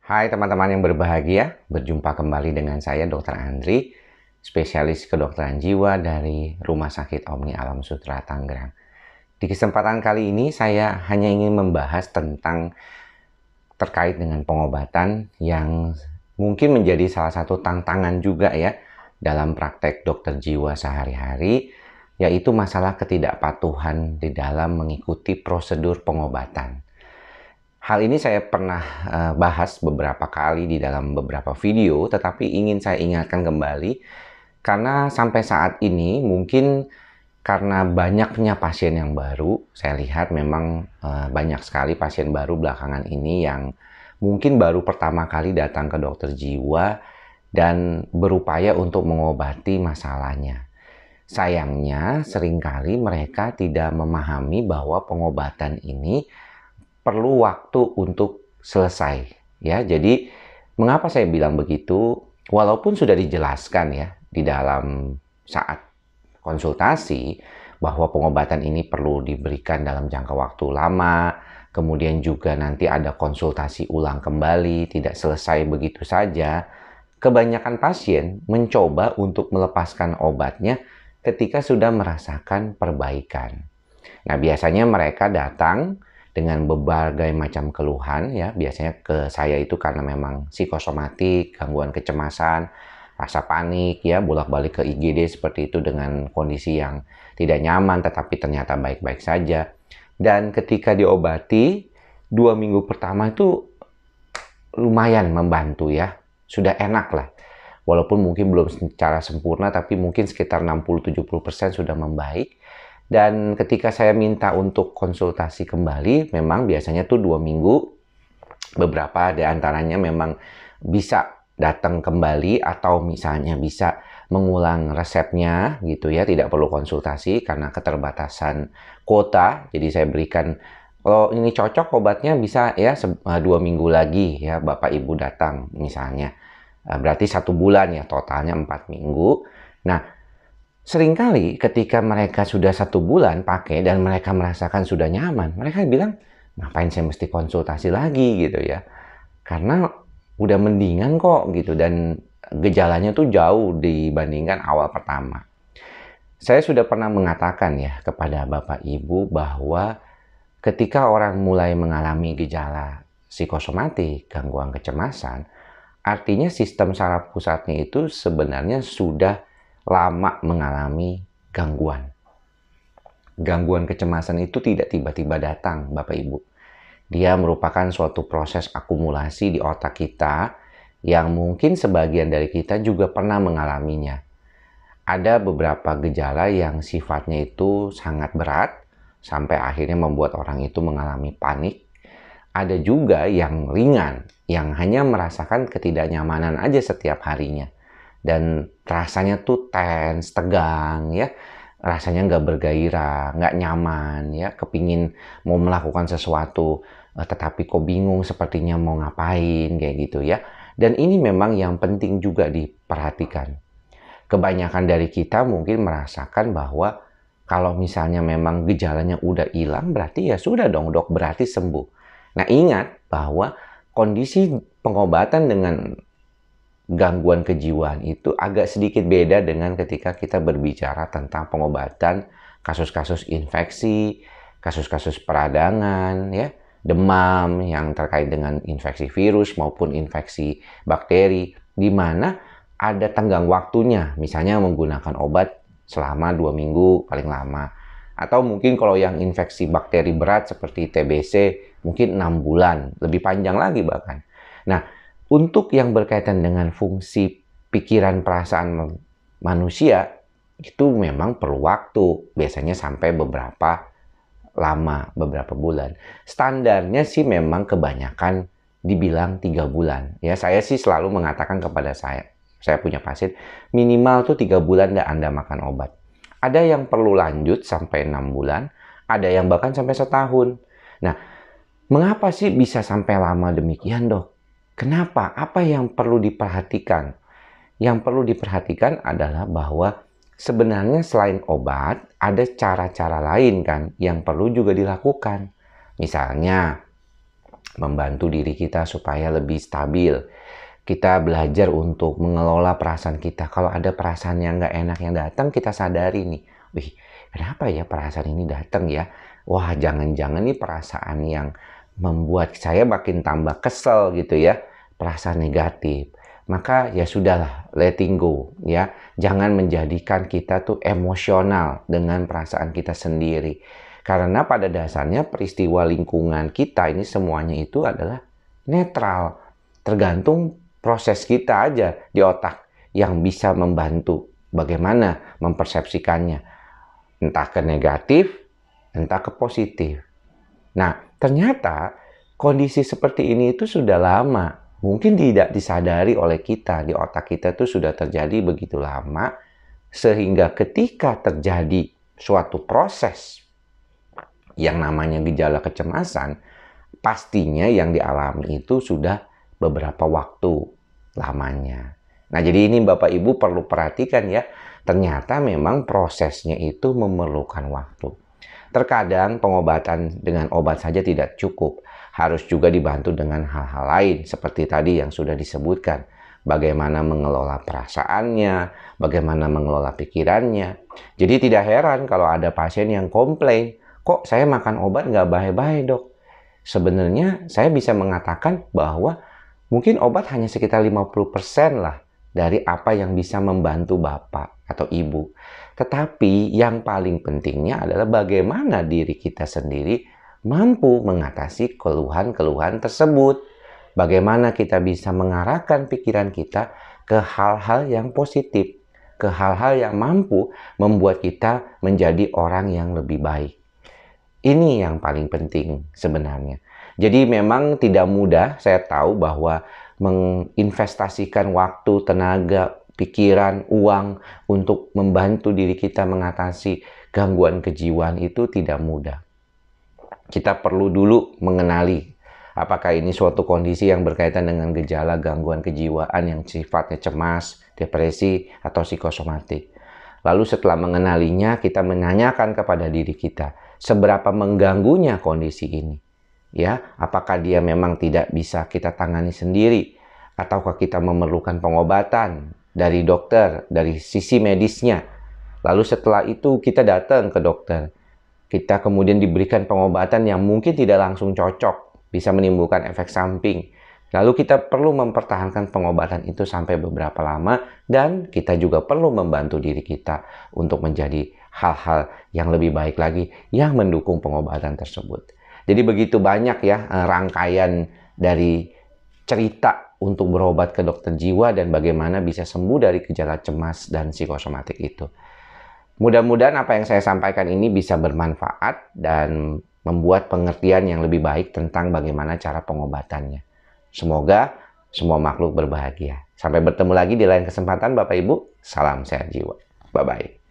Hai teman-teman yang berbahagia, berjumpa kembali dengan saya Dr. Andri, spesialis kedokteran jiwa dari Rumah Sakit Omni Alam Sutera Tangerang. Di kesempatan kali ini saya hanya ingin membahas tentang terkait dengan pengobatan yang mungkin menjadi salah satu tantangan juga ya dalam praktek dokter jiwa sehari-hari, yaitu masalah ketidakpatuhan di dalam mengikuti prosedur pengobatan. Hal ini saya pernah bahas beberapa kali di dalam beberapa video, tetapi ingin saya ingatkan kembali karena sampai saat ini mungkin karena banyaknya pasien yang baru, saya lihat memang banyak sekali pasien baru belakangan ini yang mungkin baru pertama kali datang ke dokter jiwa dan berupaya untuk mengobati masalahnya. Sayangnya, seringkali mereka tidak memahami bahwa pengobatan ini perlu waktu untuk selesai ya. Jadi mengapa saya bilang begitu? Walaupun sudah dijelaskan ya di dalam saat konsultasi bahwa pengobatan ini perlu diberikan dalam jangka waktu lama, kemudian juga nanti ada konsultasi ulang kembali, tidak selesai begitu saja. Kebanyakan pasien mencoba untuk melepaskan obatnya ketika sudah merasakan perbaikan. Nah, biasanya mereka datang dengan berbagai macam keluhan ya, biasanya ke saya itu karena memang psikosomatik, gangguan kecemasan, rasa panik ya, bolak-balik ke IGD seperti itu dengan kondisi yang tidak nyaman tetapi ternyata baik-baik saja. Dan ketika diobati 2 minggu pertama itu lumayan membantu ya, sudah enak lah. Walaupun mungkin belum secara sempurna tapi mungkin sekitar 60-70% sudah membaik. Dan ketika saya minta untuk konsultasi kembali, memang biasanya tuh 2 minggu, beberapa di antaranya memang bisa datang kembali atau misalnya bisa mengulang resepnya gitu ya, tidak perlu konsultasi karena keterbatasan kuota. Jadi saya berikan, kalau ini cocok obatnya bisa ya 2 minggu lagi ya Bapak Ibu datang misalnya. Berarti 1 bulan ya, totalnya 4 minggu. Nah, seringkali ketika mereka sudah 1 bulan pakai dan mereka merasakan sudah nyaman, mereka bilang, ngapain saya mesti konsultasi lagi gitu ya. Karena udah mendingan kok gitu dan gejalanya tuh jauh dibandingkan awal pertama. Saya sudah pernah mengatakan ya kepada Bapak Ibu bahwa ketika orang mulai mengalami gejala psikosomatik, gangguan kecemasan, artinya sistem saraf pusatnya itu sebenarnya sudah lama mengalami gangguan. Gangguan kecemasan itu tidak tiba-tiba datang, Bapak Ibu. Dia merupakan suatu proses akumulasi di otak kita yang mungkin sebagian dari kita juga pernah mengalaminya. Ada beberapa gejala yang sifatnya itu sangat berat, sampai akhirnya membuat orang itu mengalami panik. Ada juga yang ringan, yang hanya merasakan ketidaknyamanan aja setiap harinya. Dan rasanya tuh tense, tegang ya, rasanya nggak bergairah, nggak nyaman ya, kepingin mau melakukan sesuatu tetapi kok bingung sepertinya mau ngapain kayak gitu ya. Dan ini memang yang penting juga diperhatikan. Kebanyakan dari kita mungkin merasakan bahwa kalau misalnya memang gejalanya udah hilang, berarti ya sudah dong dok, berarti sembuh. Nah, ingat bahwa kondisi pengobatan dengan gangguan kejiwaan itu agak sedikit beda dengan ketika kita berbicara tentang pengobatan kasus-kasus infeksi, kasus-kasus peradangan, ya, demam yang terkait dengan infeksi virus maupun infeksi bakteri, di mana ada tenggang waktunya, misalnya menggunakan obat selama 2 minggu paling lama. Atau mungkin kalau yang infeksi bakteri berat seperti TBC, mungkin 6 bulan, lebih panjang lagi bahkan. Nah, untuk yang berkaitan dengan fungsi pikiran perasaan manusia, itu memang perlu waktu, biasanya sampai beberapa lama, beberapa bulan. Standarnya sih memang kebanyakan dibilang 3 bulan. Ya, saya sih selalu mengatakan kepada saya punya pasien, minimal tuh 3 bulan Anda makan obat. Ada yang perlu lanjut sampai 6 bulan, ada yang bahkan sampai setahun. Nah, mengapa sih bisa sampai lama demikian, dok? Kenapa? Apa yang perlu diperhatikan? Yang perlu diperhatikan adalah bahwa sebenarnya selain obat, ada cara-cara lain kan yang perlu juga dilakukan. Misalnya, membantu diri kita supaya lebih stabil. Kita belajar untuk mengelola perasaan kita. Kalau ada perasaan yang nggak enak yang datang, kita sadari nih, wih, kenapa ya perasaan ini datang ya? Wah, jangan-jangan nih perasaan yang membuat saya makin tambah kesel gitu ya, perasaan negatif. Maka ya sudahlah, letting go ya. Jangan menjadikan kita tuh emosional dengan perasaan kita sendiri. Karena pada dasarnya peristiwa lingkungan kita ini semuanya itu adalah netral. Tergantung proses kita aja di otak yang bisa membantu bagaimana mempersepsikannya. Entah ke negatif, entah ke positif. Nah, ternyata kondisi seperti ini itu sudah lama. Mungkin tidak disadari oleh kita. Di otak kita itu sudah terjadi begitu lama. Sehingga ketika terjadi suatu proses yang namanya gejala kecemasan, pastinya yang dialami itu sudah beberapa waktu lamanya. Nah, jadi ini Bapak Ibu perlu perhatikan ya. Ternyata memang prosesnya itu memerlukan waktu. Terkadang pengobatan dengan obat saja tidak cukup. Harus juga dibantu dengan hal-hal lain seperti tadi yang sudah disebutkan. Bagaimana mengelola perasaannya, bagaimana mengelola pikirannya. Jadi tidak heran kalau ada pasien yang komplain, kok saya makan obat nggak baik-baik dok? Sebenarnya saya bisa mengatakan bahwa mungkin obat hanya sekitar 50% lah dari apa yang bisa membantu Bapak atau Ibu. Tetapi yang paling pentingnya adalah bagaimana diri kita sendiri mampu mengatasi keluhan-keluhan tersebut. Bagaimana kita bisa mengarahkan pikiran kita ke hal-hal yang positif, ke hal-hal yang mampu membuat kita menjadi orang yang lebih baik. Ini yang paling penting sebenarnya. Jadi memang tidak mudah, saya tahu bahwa menginvestasikan waktu, tenaga, pikiran, uang untuk membantu diri kita mengatasi gangguan kejiwaan itu tidak mudah. Kita perlu dulu mengenali apakah ini suatu kondisi yang berkaitan dengan gejala gangguan kejiwaan yang sifatnya cemas, depresi, atau psikosomatik. Lalu setelah mengenalinya, kita menanyakan kepada diri kita, seberapa mengganggunya kondisi ini. Ya, apakah dia memang tidak bisa kita tangani sendiri, ataukah kita memerlukan pengobatan dari dokter, dari sisi medisnya. Lalu setelah itu kita datang ke dokter. Kita kemudian diberikan pengobatan yang mungkin tidak langsung cocok, bisa menimbulkan efek samping. Lalu kita perlu mempertahankan pengobatan itu sampai beberapa lama, dan kita juga perlu membantu diri kita untuk menjadi hal-hal yang lebih baik lagi yang mendukung pengobatan tersebut. Jadi begitu banyak ya rangkaian dari cerita untuk berobat ke dokter jiwa dan bagaimana bisa sembuh dari gejala cemas dan psikosomatik itu. Mudah-mudahan apa yang saya sampaikan ini bisa bermanfaat dan membuat pengertian yang lebih baik tentang bagaimana cara pengobatannya. Semoga semua makhluk berbahagia. Sampai bertemu lagi di lain kesempatan Bapak Ibu. Salam sehat jiwa. Bye-bye.